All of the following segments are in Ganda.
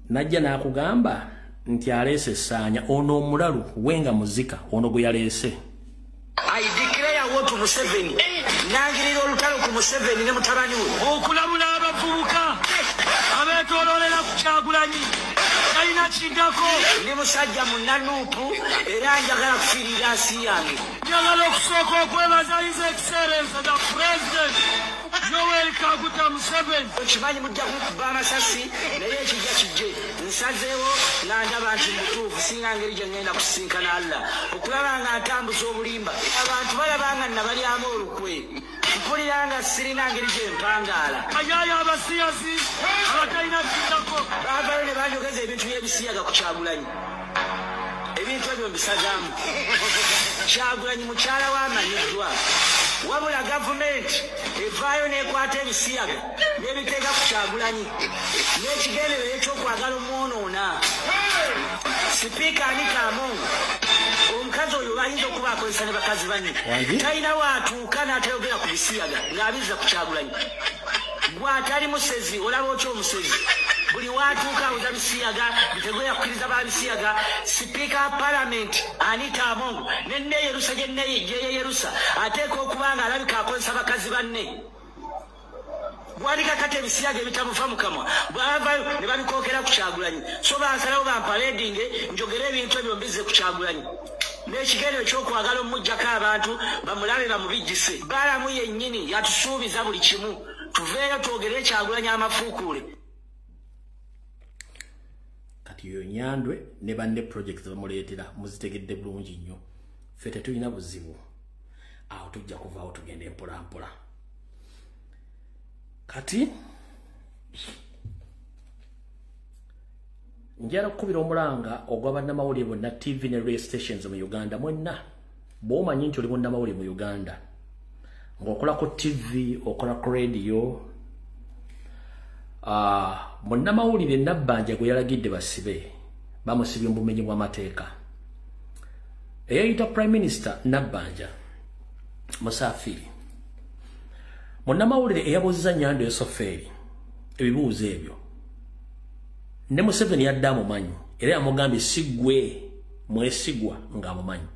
najja nakugamba nti alese essanya ono omulalu wenga muzika ono gwe yalese. I declare war to Museveni. Nangirira olutalo ku Museveni ne mutabani we. Okulamula abavubuka abetololera ku Kyagulanyi. Kalina kidako. Ndi musajja munnanuupu era njagala kufiirira nsi yange. Njagala okusooka okwebaza His Excellency the President Yoweri Kaguta Museveni. Okimanyi mujja kukuba amasasi naye ekijja kijje. Nsazeewo nga ndaba nti mutuufu singa ngeri gye ngenda kusisinkana Allah. Okulaba nga ntambuza obulimba. Abantu balabanga nabalyamu olukwe. Mpulira nga sirina ngeri gye mpangaala. Ayaya abasiyazi abatalina kidako. Baavayo ne banjogeza ebintu by'ebisiyaga ku Kyagulanyi. Ebintu ebyo mbisagamu. Kyagulanyi mukyala w'amanyiddwa. Wabula gavumenti evaayo n'ekwata ebisiyaga n'ebiteeka ku Kyagulanyi n'ekigendererwa ekyokwagala omwonoona. Sipiika Anita Among omukazi oyo bayinza okuba akozesa ne bakazi banne talina waatuuka n'atayogera ku bisiyaga ng'abizza ku Kyagulanyi. Gw'atali musezi olaba otya omusezi buli waatuuka abuza bisiyaga bitegoya kukkiriza ba bisiyaga. Sipiika wa Palamenti Anita Among ne Yerusa gye Yerusa ateeka okuba nga alabika akozesa bakazi banne. Gwalika kati ebisiyaga ebitamufa mu kamwa bwavayo ne babikookera ku Kyagulanyi. So bansalawo bampaledinge njogere ebintu ebyo mbize ku Kyagulanyi n'ekigere ekyokwagala omujjako abantu bamulabe bamubijjise. Balamu yennyini yatusuubiza buli kimu. Tuveeyo twogere Kyagulanyi amafuukuule. Kati yo Nyandwe ne banne projects bamuleetera muzitegedde bulungi nnyo. Ffe tetulina buzibu. Awo tujja kuvaawo tugende mpola mpola. Kati njala kukubira omulanga ogwa bannamawulire bonna TV ne radio stations mu Uganda mwenna. Bw'omanyi nti oli munnamawulire mu Uganda ng'okola ku TV okola ku radio. Munnamawulire Nabbanja gwe yalagidde basibe bamusibye mu bumenyi bw'amateeka. Eyayita Prime Minister Nabbanja Musafiri munnamawulire eyabuzza Nyandwe Soferi ebibuuzo ebyo ne Museveni yadde amumanyi era yamugambye siggwe mwesigwa ng'amumanyi.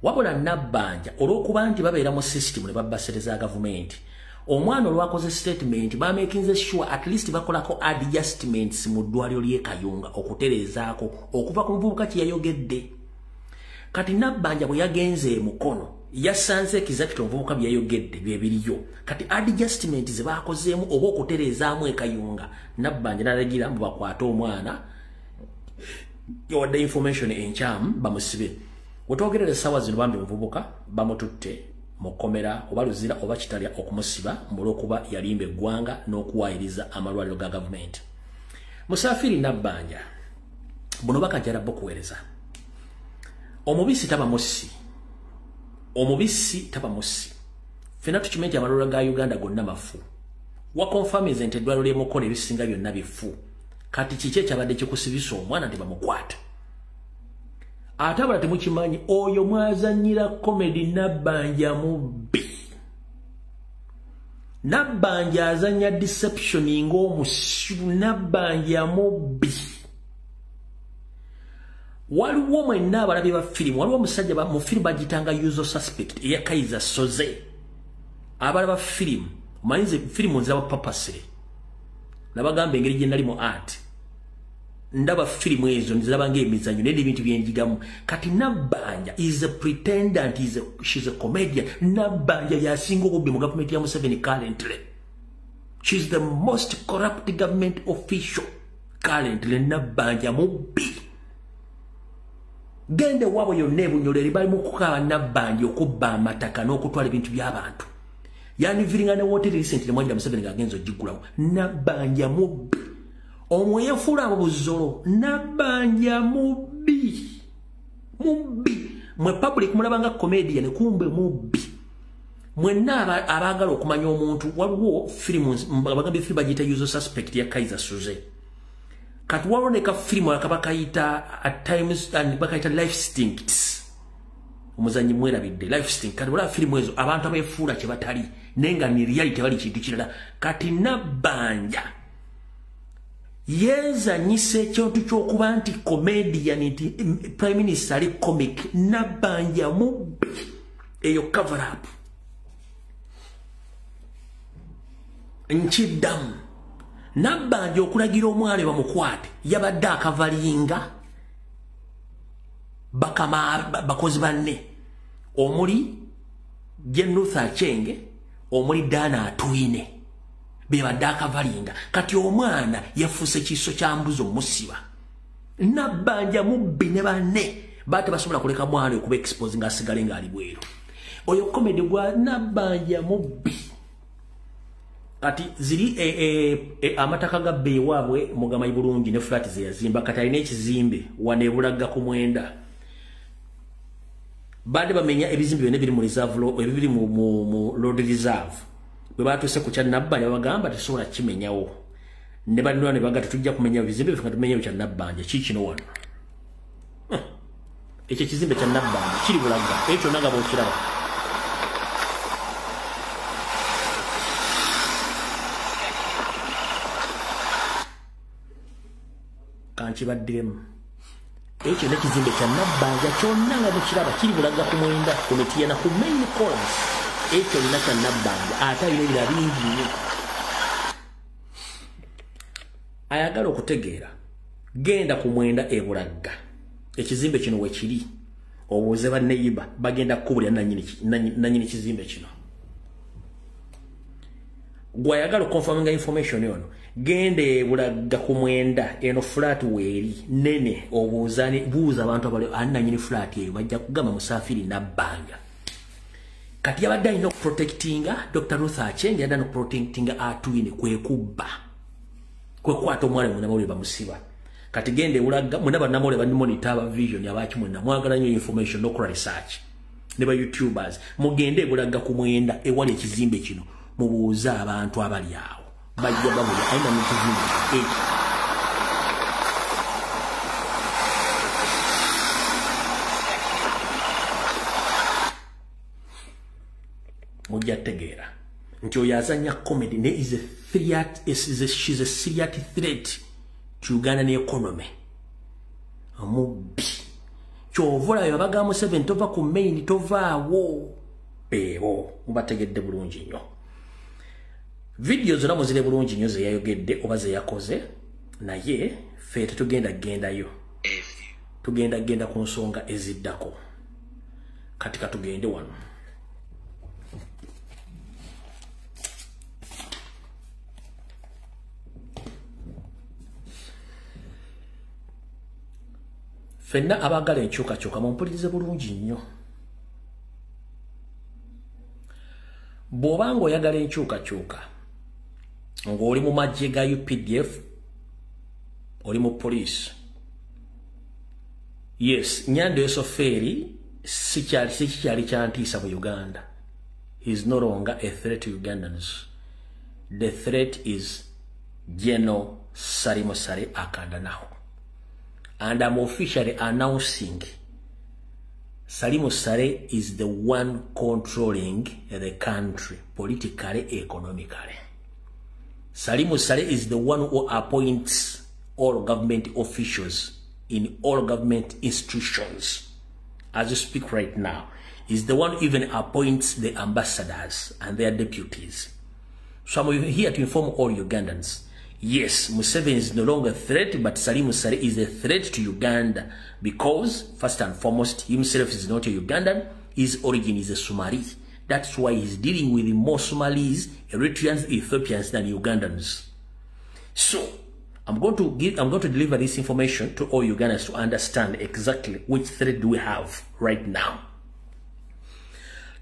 Wabula Nabbanja olw'okuba nti babeera mu system ne babbasereza gavumenti omwana olwakoze statement bamekinze sure at least bakolako adjustments mu ddwaliro ly'e Kayunga okutereezaako okuva ku muvubuka kye yayogedde. Kati Nabbanja bwe yagenze mukono yasanze executive omuvubuka bye yayogedde bye biriyo. Kati adjustment ze baakozeemu oba okutereezaamu e Kayunga Nabbanja n'alagira mbu bakwate omwana yawadde information enkyamu bamusibe. Wetwogerera essaawa zino bambi omuvubuka bamututte mu kkomera oba luzira oba kitalya okumusiba olw'okuba yalimba eggwanga n'okuwaayiriza amalwaliro ga gavumenti. Musafiri Nabbanja buno bakajjala bokuweereza. Omubisi taba mussi. Omubisi taba mussi. Ffenna tukimanyi nti amalwaliro ga Uganda gonna mafu. Wakonfamize nti eddwaliro ly'e Mukono ebisinga byonna bifu. Kati kiki ekyabadde kikusibisa omwana nti bamukwata. Ate abala temukimanyi oyo mwazannyira comedy Nabbanja mubbi. Nabbanja azannya deception ng'omusiru. Nabbanja mubbi. Waliwo mwenna abalabi ba firimu waliwo omusajja mu firimu bagitanga usual suspect eya Kaiza Soze. Abalaba firimu omanyize firimu nziraba papasire nabagamba engeri gye nali mu art ndaba firimu ezo nziraba ng'emizanyo n'ebintu byenjigamu. Kati Nabbanja is a pretendant, she's a comedian. Nabbanja yasinga obubbi mu gavumenti ya Museveni currently. She's the most corrupt government official currently. Nabbanja mubbi. Gende wabo yonna ebunyolere bali mu kukaaba Nabbanja okubba amataka n'okutwala ebintu by'abantu. Yani viringa ne woteri recently mwajja Museveni ng'agenza oggigulawo. Nabbanja mubbi. Omwefuula mu buzolo. Nabbanja mubbi. Mubbi. Mwe public mulabanga comedian kumbe mubbi. Mwenna abaagala okumanya omuntu waliwo firimu bagambye firimu bagiyita usual suspect ya Kaiza Soze. Kati waloneka firimu akabakayita at times and bakayita life stinks. Omuzanyi mwerabidde life stink. Kati wala firimu ezo abantu abefuula kye batali nenga ni reality bali kintu kirala. Kati Nabbanja yezanyisa ekintu ky'okuba nti comedian nti prime minister ali comic Nabbanja mubbi eyo cover up nkiddamu Nabbanja okulagira omwale bamukwate yabadde akavalinga bakozi banne omuli Jenutha Achenge omuli Dana Atwine bebadde akavalinga kati omwana yafuuse kiso kya mbuzi omusiba Nabbanja mubbi ne banne bate basobola kuleka mwale okuba expose nga asigale ng'ali bweru oyo comedy gwa Nabbanja mubbi kati ziri amataka ga beewabwe mugamayi bulungi ne flat ze yazimba kati alina ekizimbe wanebulaga ku mwenda bade bamenya ebizimbe byonna biri mu reserve law ebiri mu road reserve bwe batuse ku kya Nabbanja bagamba tesobola kimenyawo ne bantu ne baga tujja kumenya ebizimbe bifika tumenya kya Nabbanja kikino wano ekyo kizimbe kya Nabbanja kiri bulaga ekyo naga bokiraba kankibaddemu ekyo nekizimbe kya Nabbanja kyonna nga mukiraba kiri bulaga ku mwenda kumetiyana ku main columns ekyo lina kya Nabbanja ate alina ebirala bingi ayagala okutegeera genda ku mwenda ebulaga ekizimbe kino we kiri obuuze banneyiba bagenda kukubulira nanyini kizimbe kino gwayagala okonfaminga information yono genda ebulaga ku mwenda eno flat weeri nene obuuzane buuza abantu abali ananyini flat eyo bajja kugamba Musafiri Nabbanja kati yabadde alina okuprotectinga Dr. Ruth Achenge yadde okuprotectinga Atwine kwekubba kwekwata omwale munamawulire bamusiba kati genda ebulaga munaba namawulire banimonita aba vision yabaki mwenda mwagala nnyo information n'okola research ne ba YouTubers mugende ebulaga ku mwenda ewali ekizimbe kino mubuuze abantu abali awo bajja babuli aina mukizimbe ekyo mujja tegeera nti oyo azanya comedy ne is a threat she's a serious threat to Uganda economy amubbi kyovula yo baga mu 7 tova ku main tovaawo bebo mubategedde bulungi nnyo video zona muzire bulungi nnyo ze yayogedde oba ze yakoze naye fe gendayo tugenda ku nsonga eziddako katika tugende wano fenna abagala enkyukakyuka mumpulirize bulungi nnyo bw'oba ng'oyagala enkyukakyuka ng'oli mu magye ga UPDF oli mu police yes Nyando Esoferi sikyali kyantiisa mu Uganda. He is no longer a threat to Ugandans. The threat is General Salim Sale Akanda now. And I'm officially announcing Salim Sale is the one controlling the country politically, economically. Salim Sale is the one who appoints all government officials in all government institutions. As you speak right now, is the one who even appoints the ambassadors and their deputies. So I'm here to inform all Ugandans. Yes, Museveni is no longer a threat, but Salim Sale is a threat to Uganda because, first and foremost, himself is not a Ugandan. His origin is a Somali. That's why he's dealing with more Somalis, Eritreans, Ethiopians than Ugandans. So, I'm going to deliver this information to all Ugandans to understand exactly which threat do we have right now.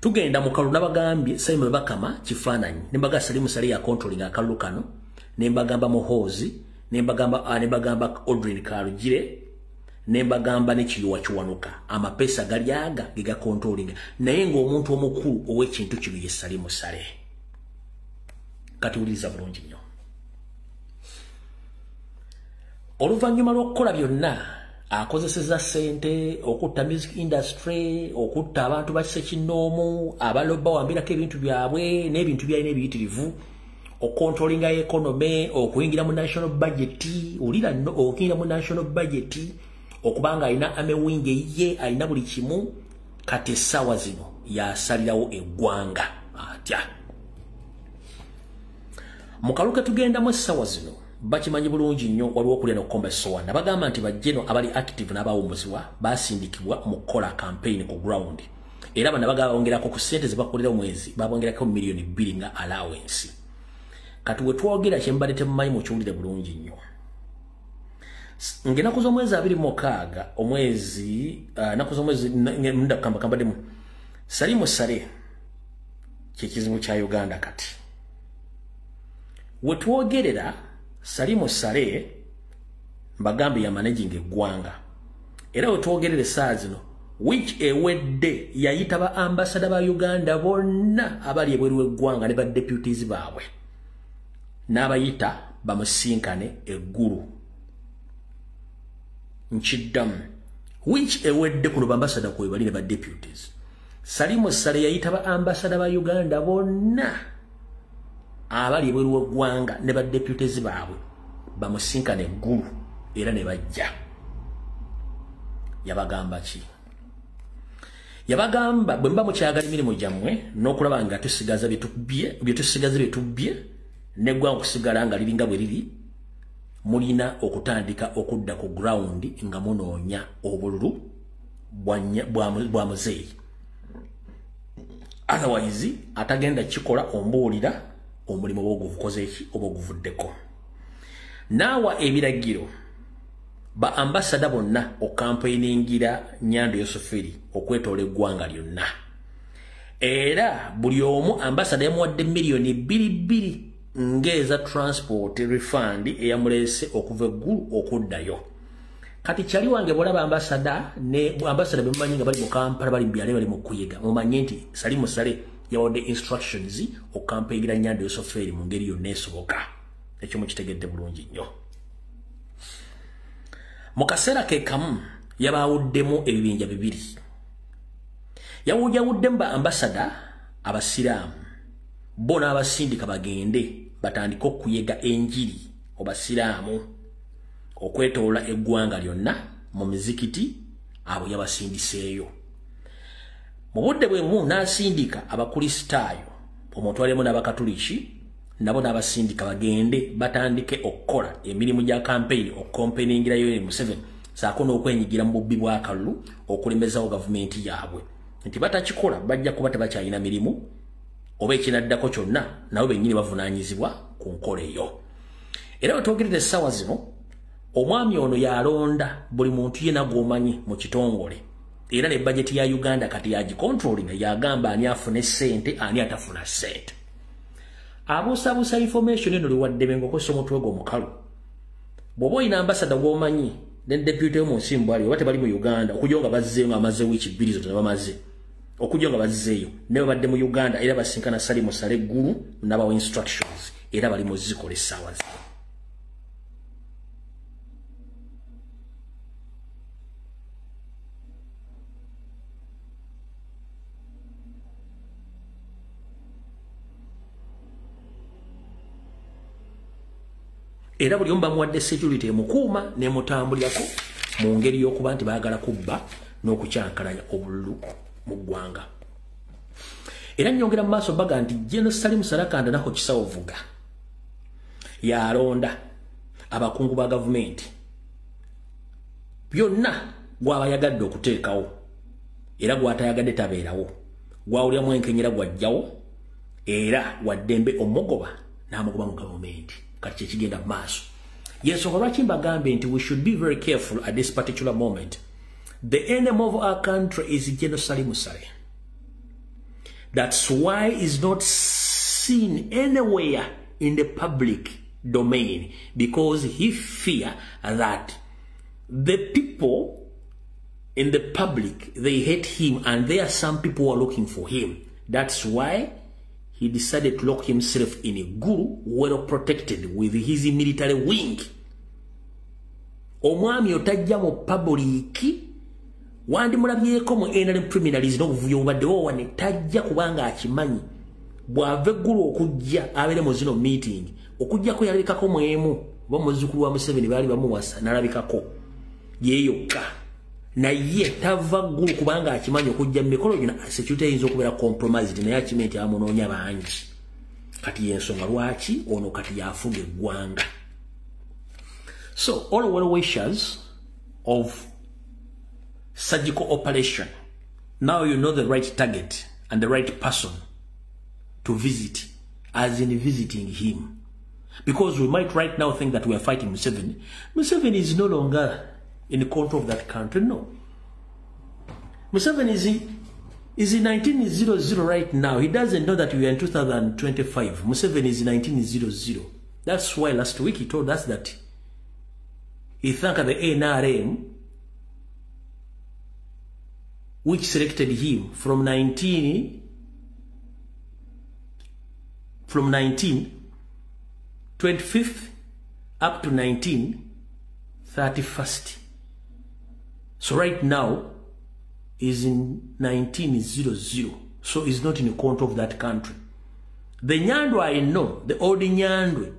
Tugenda mukalu nabagambye Simon Bakama kifananyi nembaga Salim Sale ya controlling akalu kano nembagamba Muhozi nembagamba Audrey Karugire nembagamba ne Kiyowa Kiwanuka amapesa galyaga giga controlling naye ngo omuntu omukulu ow'ekintu kino ye Salim Sale kati uliza bulungi nnyo oluvannyuma lw'okukola byonna akozeseza sente okutta music industry okutta abantu bakise kinoomu abaloba wambirako ebintu byabwe n'ebintu byalina ebiyitirivu controlling economy okuyingira mu national budget ulira no okuyingira mu national budget okubanga alina amewinge ye alina buli kimu kati sawa zino yasalirawo eggwanga atya mukaluke tugenda mu sawa zino bakimanyi bulungi nnyo waliwo okulya n'okukomba essowaani bagamba nti bajjeno abali active n'abawummuzibwa basindikibwa mu kukola campaign ku ground era bana bagaba bongerako ku ssente ze bakolera omwezi babongerako miliyoni 2 nga allowance kati we twogera kyembadde temumanyi mukiwulire bulungi nnyo ngena kuzo mwezi 26 omwezi nakuzo mwezi nda kamba demu Salimu Sale kikizibu kya Uganda kati we twogerera Salimu Sale mbagambi ya managing eggwanga era we twogerere saa zino which ewedde yayita ba ambassador ba Uganda bonna abali ebweru eggwanga ne ba deputies baabwe n'abayita bamusinkane eggulu nchiddamu which ewedde kuno ba ambassador kwe bali ne ba deputies Salimu Sale yayita ba ambassador ba Uganda bonna abali ebweru eggwanga ne ba deputies baabwe bamusinkane eggulu era ne bajja yabagamba ki yabagamba bwe mba mukyagala emirimu gyammwe n'okulaba nga tusigaza byetubbye neggwanga okusigala nga liringa bwe liri mulina okutandika okudda ku ground nga munoonya obululu bwa muzeeyi otherwise atagenda kikola ombuulira omulimu bw'oguvukoze eki oba oguvuddeko naawa ebiragiro ba ambassador bonna okampainingira Nyando Yoseferi okwetoola eggwanga lyonna era buli omu ambassador yamuwadde miliyoni 2 ngeza transport refund eyamulese okuva eggulu okuddayo kati kyali wange bolaba ambassador ne ambassador bemumanyi nga bali mu Kampala bali mbyale bali mu kuyiga mumanyi nti Salimu Sale yawadde instructions okampainingira Nyando Yoseferi mu ngeri yonna esoboka ekyo mukitegedde bulungi nnyo Mukasera ke kamu yabawuddemu ebibinja bibiri yawuddemu ba ambassador abasiraamu bona abasindika bagende batandika okuyega enjiri obasiraamu okwetoola eggwanga lyonna mu mizikiti abo yabasindiseeyo mu budde bwe bumu n'asindika abakristaayo omutwalemu n'abakatuliki nabo n'abasindika bagende batandike okukola emirimu gya campaign okukompainingira Yoweri Museveni saako n'okwenyigira mu bubbi bwa kalulu okulemezawo gavumenti yaabwe nti batakikola bajja kuba tebakyalina mirimu oba ekinaddako kyonna nabo bennyini bavunaanyizibwa ku nkola eyo era wetwogerera essaawa zino omwami ono yalonda buli muntu yenna gw'omanyi mu kitongole era ne bajeti ya Uganda kati yagicontrolling yagamba ani afune ssente ani atafuna ssente abuusabuusa information eno liwadde ng'okozesa omutwe gw'omukalu bw'oba oyina ambassador gw'omanyi ne deputy mu nsi mbwali oba tebali mu Uganda okujja nga bazzeeyo nga bamaze wiiki 2 zonna bamaze okujja nga bazzeeyo ne babadde mu Uganda era basinkana Salimu Sale eggulu n'abawa instructions era bali mu zikola essaawa zino era buli omba muwadde security mukuuma ne mutambulirako mu ngeri y'okuba nti baagala kubba n'okukyankalanya obululu mu ggwanga era nnyongera mu maaso baga nti General Salimu Sale nako kisawo vuga yalonda abakungu ba gavumenti byonna gwaba yagadde okuteekawo era gwatayagadde tabeerawo gwawuliramu enkenyera gwajjawo era waddembe omugoba n'amugoba mu gavumenti kati kigenda maaso yensonga lwaki mbagambe nti we should be very careful at this particular moment. The enemy of our country is General Salimu Sale. That's why he's not seen anywhere in the public domain, because he fear that the people in the public, they hate him, and there are some people who are looking for him. That's why he decided to lock himself in a guru, well protected with his military wing. Omwami otajja mu public wandi mulabyeko mu NRM criminals n'obuvuyo obadde wowane tajja kubanga akimanyi bw'ava eggulu okujja abeere mu zino meeting okujjako yalabikako mwemu oba muzzukulu wa Museveni baali bamuwasa n'alabikako yeeyokka naye tava ggulu kubanga akimanyi okujja mu mikolo gino security eyinza okubeera compromised naye akimanyi nti amunoonya bangi kati yensonga lwaki ono kati yafuga eggwanga. So all well wishers of surgical operation, now you know the right target and the right person to visit, as in visiting him. Because we might right now think that we are fighting Museveni. Museveni is no longer in control of that country, no. Museveni is in 1900 right now. He doesn't know that we are in 2025. Museveni is in 1900. That's why last week he told us that he thanked the NRM, which selected him from 1925 up to 1931. So right now is in 1900. So he's not in control of that country. The Nyandwe I know, the old Nyandwe,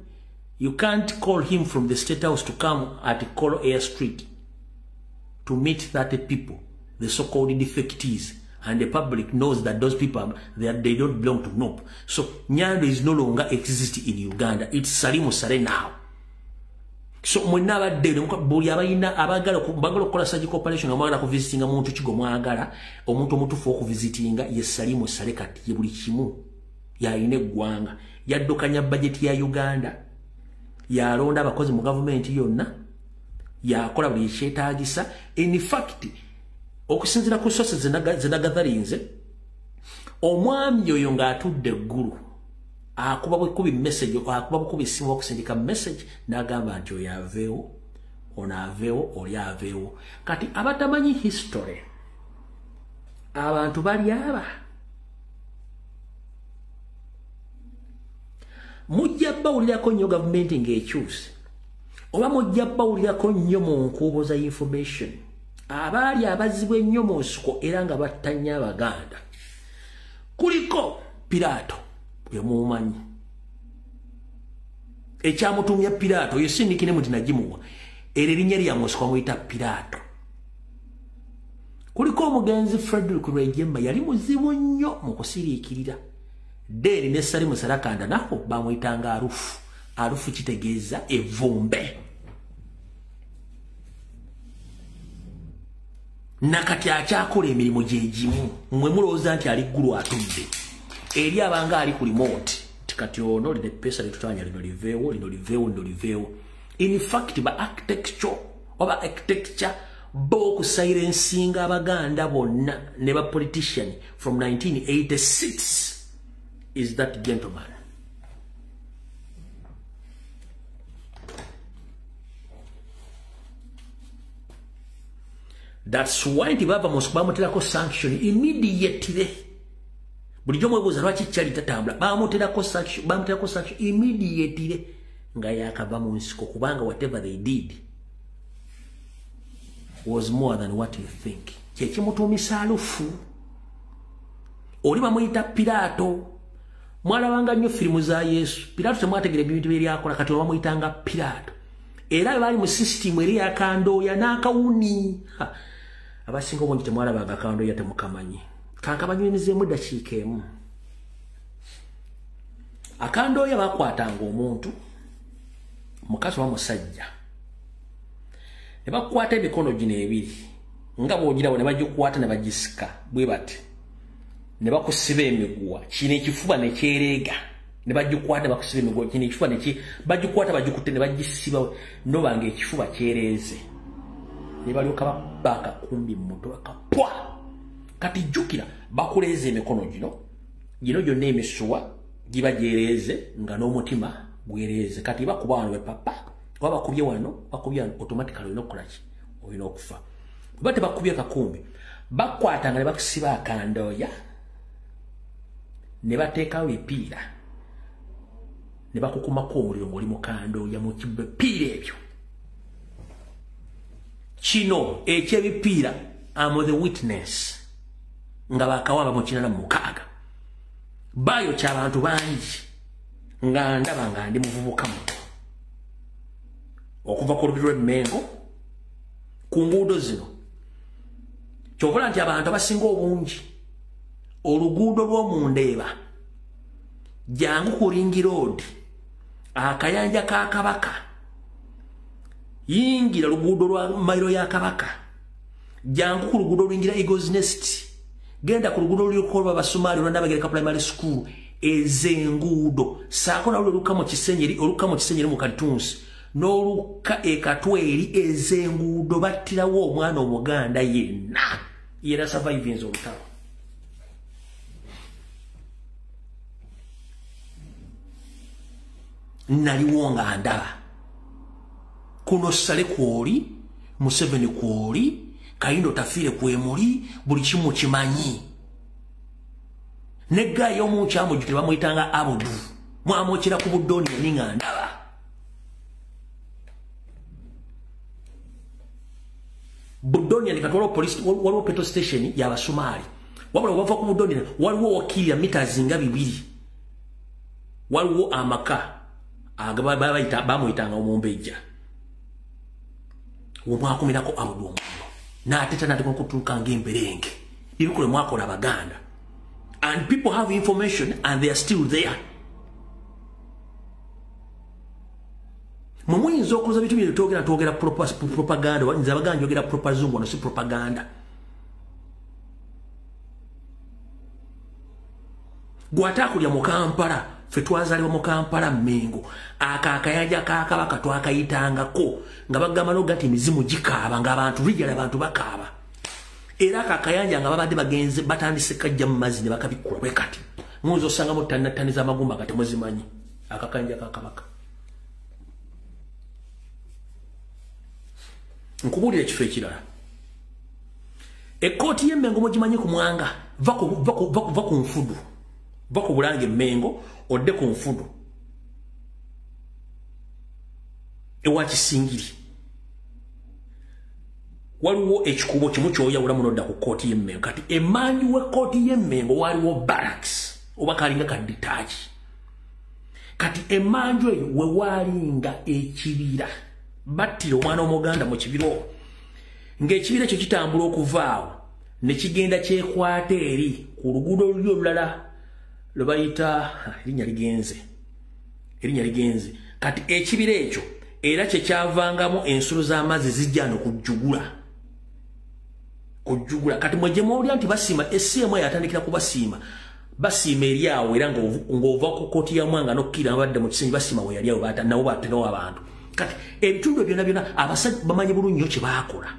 you can't call him from the State House to come at Kolo Air Street to meet 30 people, the so-called defectees, and the public knows that those people, they don't belong to NOP. So Nyandwe is no longer existing in Uganda. It's Salimu Sare now. So mwenaba dede buli abayina abagala okukola surgical operation amagala ku visitinga muntu kigo mwagala omuntu omutufu okuvisitinga ye Salimu Sare kati ye buli kimu yayine eggwanga yaddukanya budget ya Uganda yalonda abakozi mu government yonna yakola buli kyetaagisa. In fact okusinzira ku sources zenagazalinze omwami oyo ng'atudde eggulu akuba bwekubi message akuba bukubi simu okusindika message n'agamba nti oyo aveewo ono aveewo oli aveewo. Kati abatamanyi history abantu bali aba mujja bawulirako nnyo gavumenti ng'ekyuse oba mujja bawulirako nnyo mu nkuubo za information abaali abazibwa ennyo mu nsiko era nga battanya Abaganda kuliko Pilato yemumanyi ekyamutumya Pilato yesindikine muti nagimuwa era erinnya lya musiko amuyita Pilato. Kuliko omugenzi Frederick Rwejemba yali muzibu nnyo mu kusiriikirira Deri ne Salimu Sarakanda nako bamuyitanga arufu. Arufu kitegeeza evumbe. Nakati akyakola emirimu gyegimu mmwe mulowooza nti ali ggulu atudde eri abanga ali ku remote tikati ono lide pesa litutanya lino liveewo lino liveewo lino liveewo. In fact ba architecture bo kusilencinga Abaganda bonna ne ba politician from 1986 is that gentleman. That's why the Baba must bamuterako sanction immediately. Bulijjo mwebuuza lwaki kyali tatambula bamuterako sanction immediately nga yakava mu nsiko kubanga whatever they did was more than what you think. Kyekimutuumisa alufu. Oli bamuyita Pilato. Mwalabanga nnyo firimu za Yesu. Pilato temwategera ebintu bye byakola kati bamuyitanga Pilato. Era bali mu system eri yakandooya n'akawuni. Abasinga obungi temwalabaga akandooya temukamanyi. Kankabanyumizeemu eddakiika emu. Akandooya bakwatanga omuntu mukazi wa musajja. Ne bakwata emikono gino ebiri. Nga bwogirawo ne bagikwata ne bagisika bwe bati. Ne bakusiba emiguwa kino ekifuba ne kyereega. Ne bagikwata bakusiba emiguwa kino ekifuba ne bagikwata bagikutte ne bagisiba no bange ekifuba kyereeze. Ne balyoka baka kumbi mmoto bakapwa. Kati jukira bakuleeze emikono gino gyonna emisuwa giba gyereeze nga n'omutima gwereeze. Kati bakuba wano papa oba bakubye wano automatically olina okukola ki olina okufa. Bwe tebakubye kakumbi bakwatanga ne bakusiba akandooya ne bateekawo epiira ne bakukumako omuliro ng'oli mu kandooya mu bipiira ebyo. Kino ekyebipiira am the witness nga bakawaba mu 86 bayo ky'abantu bangi nga ndaba nga ndi muvubuka muto okuva ku lubiri lw'Emmengo ku nguudo zino kyokola nti abantu abasinga obungi oluguudo lw'omundeeba jangu ku Ring Road akayanja ka Kabaka yingira luguudo lwa Mairo ya Kabaka jangu ku luguudo lwingira Eagles Nest genda ku luguudo lw'okolwa Basumali lwa Nabagereka Primary School ezenguudo saako na oluka mu Kisenyeri mu Katunsi n'oluka Katweri ezenguudo battirawo omwana Omuganda yenna yera surviving olutalo naliwo nga ndaba kuno Sale kwoli Museveni kwoli Kayindo Tafire kwemuli buli kimu kimanyi negga y'omukyamu gitwe bamuyitanga Abudu mwamukira ku Budoni ninga ndaba Budoni ni katwalo police waliwo petrol station ya Basumali wabula wava ku Budoni waliwo wakili meters nga 2 waliwo amaka agaba bamuyitanga Omumbejja womwakumirako Abudu omuno n'ateta nati kutuuka ng'emberenge ibikule mwakola Abaganda and people have information and they are still there mumuyinza okuza bitu bye twogera propaganda nze Abaganda yogera propazungu no si propaganda gwatakulya mu Kampala fe twazaliwa mu Kampala Mmengo akakayanja ka Kabaka twakayitangako nga bagamba no gati mizimu gikaaba nga abantu lijala abantu bakaaba era akakayanja nga babadde bagenze batandise kajja mu mazzi ne bakabikula bwe kati muzo sanga mu taniza amagumba kati muzimanyi akakayanja ka Kabaka nkubulira ekifo ekirala ekkooti y'Emmengo mugimanyi ku Mwanga va ku Nfudu va ku Bulange Mmengo odde ku Nfudu ewa Kisingiri waliwo ekikubo kimu kyoyawula munodda ku kkooti y'Emmengo kati emanyi w'ekkooti y'Emmengo waliwo barracks oba kalinga kaditaaki kati emanju eyo we walinga ekibira battira omwana Omuganda mu kibira ng'ekibira ekyo kitambula okuvaawo ne kigenda kyekwata eri ku luguudo luli olulala lwe bayita erinnya ligenze kati ekibira ekyo era kye kyavangamu ensolo z'amazzi zijja n'okujjugula kati mwe gye mwolya nti basiima essiemu yatandikira kubasiima basiima eri awo era ng'ova ku kkooti ya Mwanga n'okkira abadde mu kisenyi basiima we yali awo nabo batenawo abantu kati ebitundu byonna abasajja bamanyi bulungi nnyo kye baakola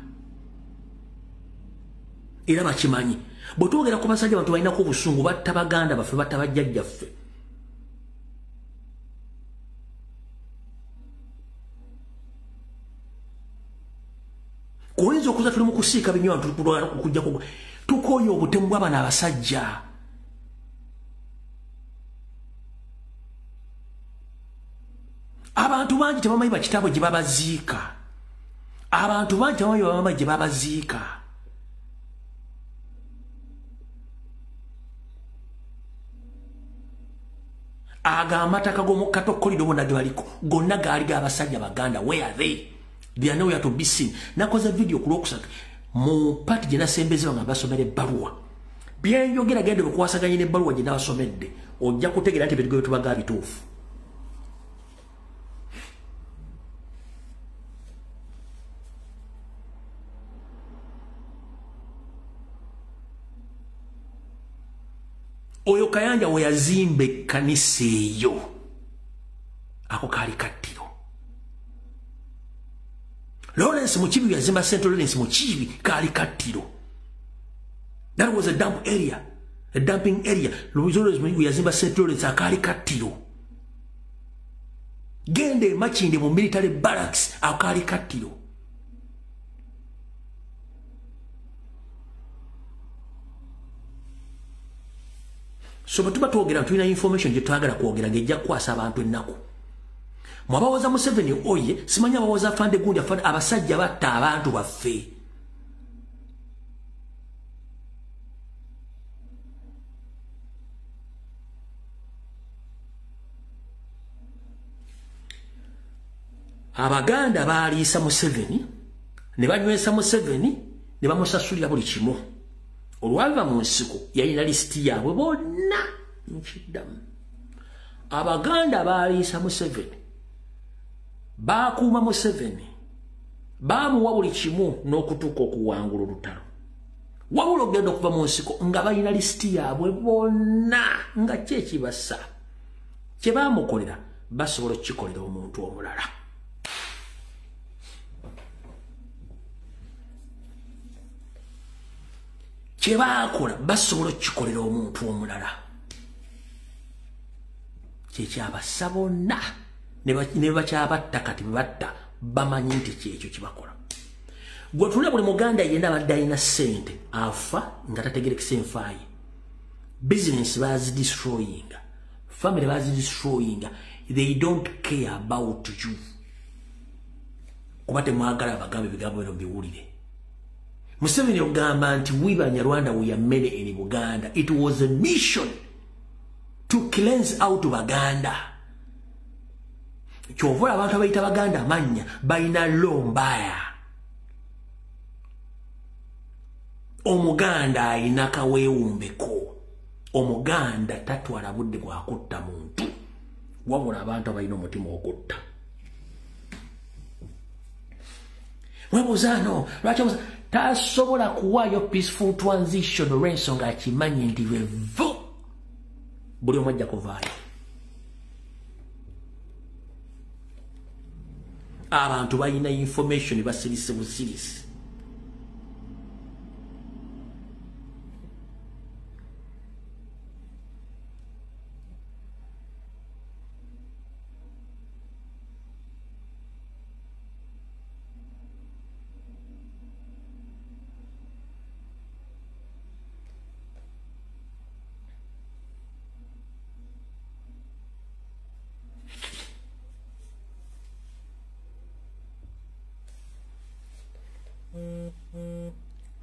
era bakimanyi bwe twogera ku basajja abantu balinako obusungu batta Baganda baffe batta bajjajjaffe kuyinza okuza tuli mu kusiika binywa okujja tukooye obutemu bw'abaana abasajja abantu bangi tebamanyi bakitaabwe gye babaziika abantu bangi tebamanyi bamama gye babaziika aga amataka g'omu Katokolido bonna ge baliko gonna gaali g'abasajja Baganda where are they? They are nowhere to be seen. Nakoze video ku Lwokusatu mu pati gye nasembezebwa nga basomera ebbaluwa byenjogera gende bukwasaganye n'ebbaluwa gye nabasomedde ojja kutegeera nti ebigambo tubaga bituufu. Oyo Kayanja we yazimba ekkanisa eyo ako kaali kattiro. Lawrence Mukibi yazimba St. Lawrence Mukibi kaali kattiro. That was a dump area, a dumping area. Lawrence Mukibi yazimba St. Lawrence akaali kattiro. Gende Makinde mu military barracks akaali kattiro. So batuba twogera tulina information gye twagala kwogera ng'ejja kukwasa abantu ennaku. Mwabawoza Museveni oye simanya abawoza afande gundi afande abasajja batta abantu baffe. Abaganda baaliisa Museveni ne banywesa Museveni ne bamusasulira buli kimu. Olwava mu nsiko yalina lisiti yaabwe bonna nkiddamu. Abaganda baaliisa Museveni baakuuma Museveni baamuwa buli kimu n'okutuuka okuwangula olutalo. Wabula ogenda okuva mu nsiko nga balina lisiti yaabwe bonna nga kyekibassa kye baamukolera basobola okukikolera omuntu omulala. Kye baakola basobola okukikolera omuntu omulala. Kyekyabassa bonna ne bakyabatta kati batta bamanyi nti kyekyo kibakola. Gwe tuna buli Muganda yenna abadde alina ssente afa nga tategerekese enfaaye. Business bazidestroying, family bazidestroying. They don't care about you. Kuba temwagala abagambe ebigambo bino biwulire. Museveni ogamba nti we Banyarwanda we are many in Buganda. It was a mission to cleanse out Baganda. Kyovola abantu abayita Baganda amanya balina lombaya. Omuganda alina kaweewumbeko. Omuganda tatwala budde bwakutta muntu. Wabula abantu abalina omutima okutta. Webuzano lwaki tasobola kuwaayo peaceful transition olw'ensonga akimanyi nti vevu buli omu ajja kuvaayo. Abantu balina information basirise busirisi.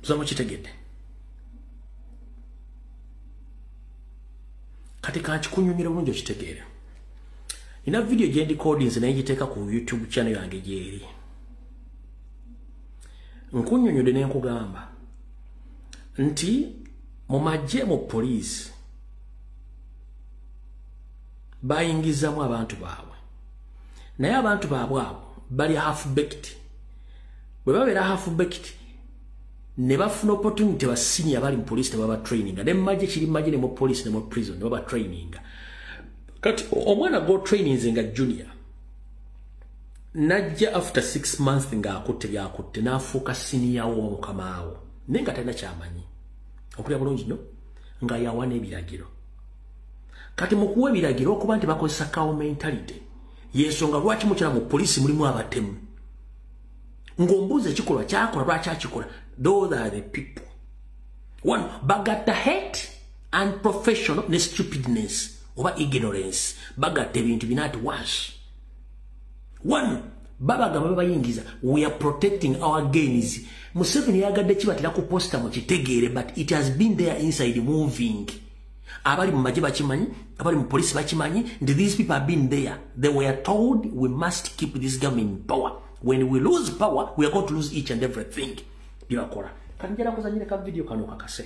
Zamo kitegedde. Kati kanchikunyumira bulungi okitegeera. Nina video gye recordings naye giteeka ku YouTube channel yange gyeri. Nkunyunyude ne nkugamba nti mu magye mu police bayingizamu abantu baabwe. Naye abantu baabwe abo bali half baked. Bwe babeera half baked ne bafuna opportunity ba senior bali mu police ne baba training. Ne magye kiri magye ne mu police ne mu prison ne baba training. Kati omwana go trainings nga junior najja after 6 months nga akutte byakutte n'afuuka senior wo mukamaawo nenga talina kyamanyi okulya bulungi no nga yawana ebiragiro. Kati mu kuwa ebiragiro okuba nti bakozesa cow mentality yensonga lwaki mukyala mu police mulimu abatemu ng'ombuuza ekikolwa kyakola lwaki akikola. Those are the people. One, bagatta hate and professional ne stupidness oba ignorance. Bagatta ebintu bina at once. One, babagamba babayingiza we are protecting our gains. Museveni yagadde kibatera ku poster mu kitegeere but it has been there inside moving. Abali mu magye bakimanyi, abali mu police bakimanyi, and these people have been there. They were told we must keep this government in power. When we lose power, we are going to lose each and everything. Bibakola. Kanjera kuzanyira ka video kano kakase.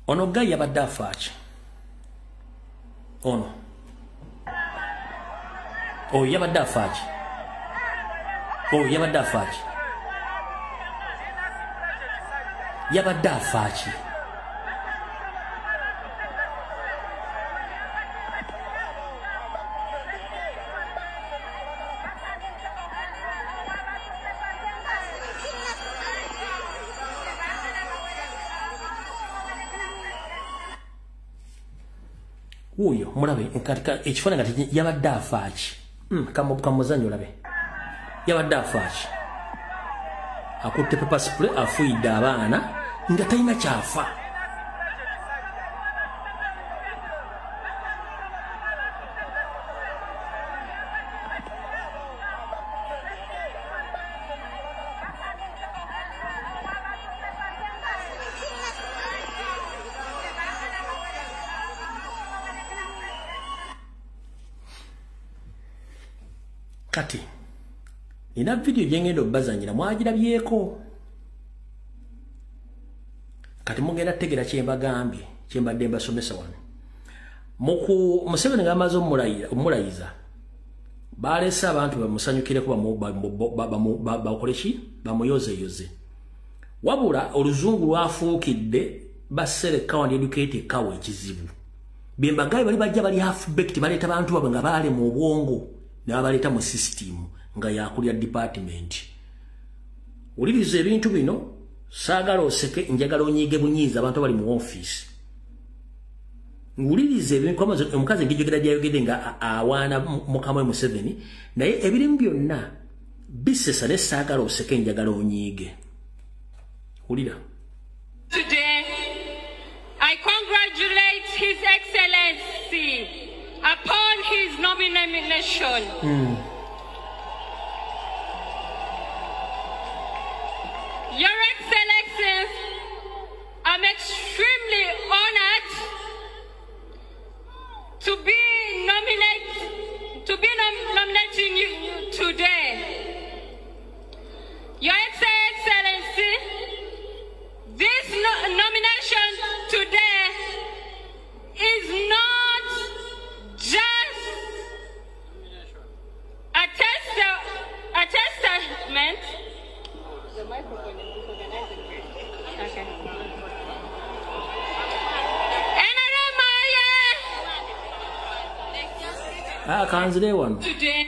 Ono gai yabadde afaachi. Ono. Oh, yabadde afaachi. Oh, yabadde afaachi. Yabadde afaachi. Uyo mulabe katika ekifaananyi kati yabadde afaachi. Kamuzanyo labe. Yabadde afaachi. Akutte pepper spray afuidde abaana nga talina kyafa. Kati nina video jengendo bazanyira mwagirabyeko kati mugenda tegera kyemba gambi kyemba demba somesa wano muku Museveni ngamazo omulayiza balesa abantu bamusanyukire ko bakoleshi bamuyoze wabula oluzungu lwafuukidde basere county educated kawe kizibu bembagaye bali bajja bali half baked baleta abantu abo nga bale mu bwongo n'abaleta mu system nga yakulya department ulirize ebintu bino sagala oseke njagala onyige bunyiza abantu bali mu office ulirize ebintu kama omukazi ngijogera jayogede nga awana mukama we Museveni naye ebirimu byonna bisesa ne sagala oseke njagala onyige ulira. Today I congratulate His Excellency upon his nomination. Your Excellency, I'm extremely honored to be nominating you today. Your Excellency, this nomination today is not just a testament. The microphone is disorganized. Okay. Kanzire one. Today.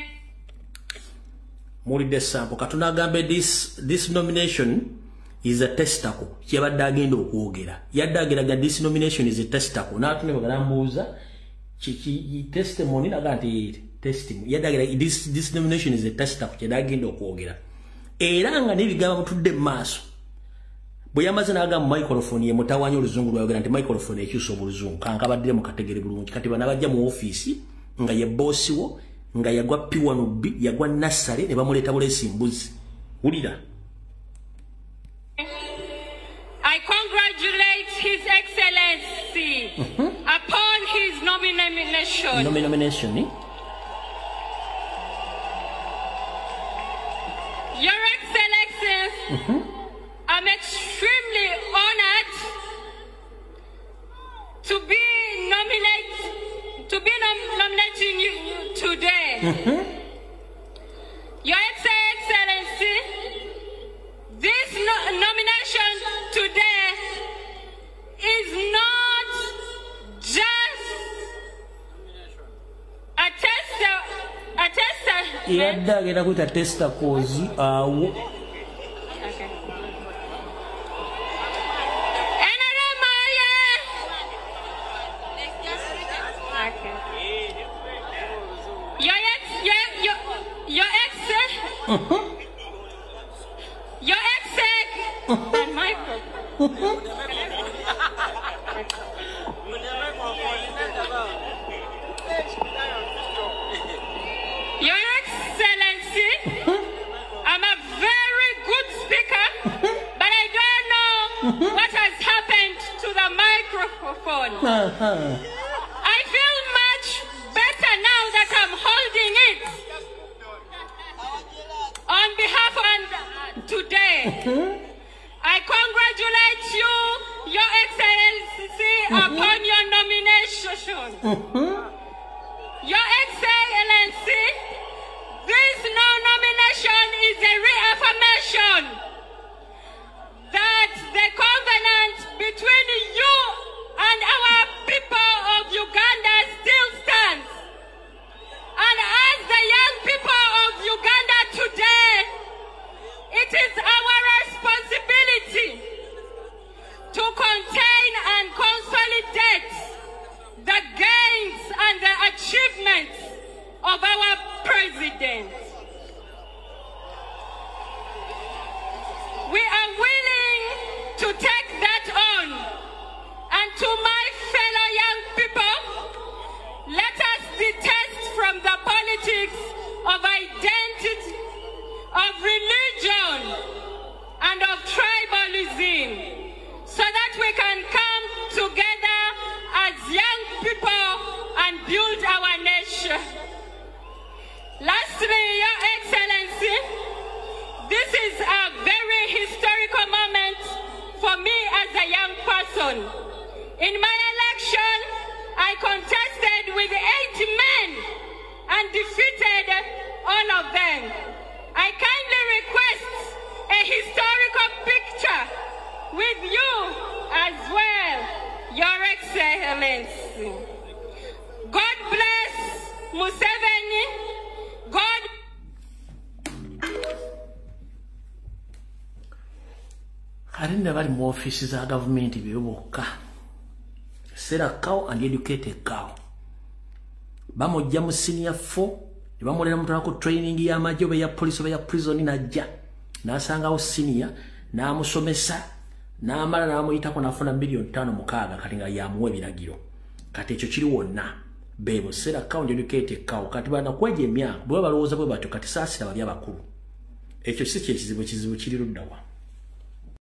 Mulide sample katuna gambe this nomination is a testacle. Kyabadde agenda okwogera. Yaddagiraga this nomination is a testacle. Natune bagalambuza chiki testimony naganti testimony. Yaddagira this nomination is a testacle. Kyadagenda okwogera. Era nga nebigaba mutudde maaso. Buyamaze naga microphone ye mutawanyo oluzungu lwayogera nti microphone ekyusa obuluzungu kankabadde mu kategere bulungi kati bana bajja mu office nga ye boss wo nga yagwa P1B yagwa Nasale ne bamuleta bulesi mbuzi ulira. I congratulate His Excellency upon his nomination. Nomination, eh? Your Excellency, I'm extremely honored to be nominating you today. Your Excellency, this nomination today is not just a testament. Yaddagira kuta testa kozi awo. Okay. Your exec and microphone. Your Excellency, I'm a very good speaker, but I don't know what has happened to the microphone. I feel much better now that I'm holding it. On behalf of today, I congratulate you, Your Excellency, upon your nomination. Your Excellency, this nomination is a reaffirmation that the covenant between you and our people of Uganda still stands. And as the young people of Uganda today, it is our responsibility to contain and consolidate the gains and the achievements of our president. We are willing to take that on. And to my fellow young people, let us detest from the politics of identity, of religion, and of tribalism, so that we can come together as young people and build our nation. Lastly, Your President, I kindly request a historical picture with you as well, Your Excellency. God bless Museveni. God. I didn't have more offices of government to be woke. Set a cow and educate a cow. Bamo jamu senior 4. Bamolera mutako training ya majobe ya police ya prison na ja. Nasanga o senior na amusomesa na amala na amuyitako nafuna million 5 mukaga kati nga yamuwe biragiro. Kati ekyo kiri wonna. Bebo set a cow and educate a cow. Kati bana kweje emyaka bwe balowooza bwe batyo kati saasira bali abakulu. Ekyo si kye kizibu kiri luddawa.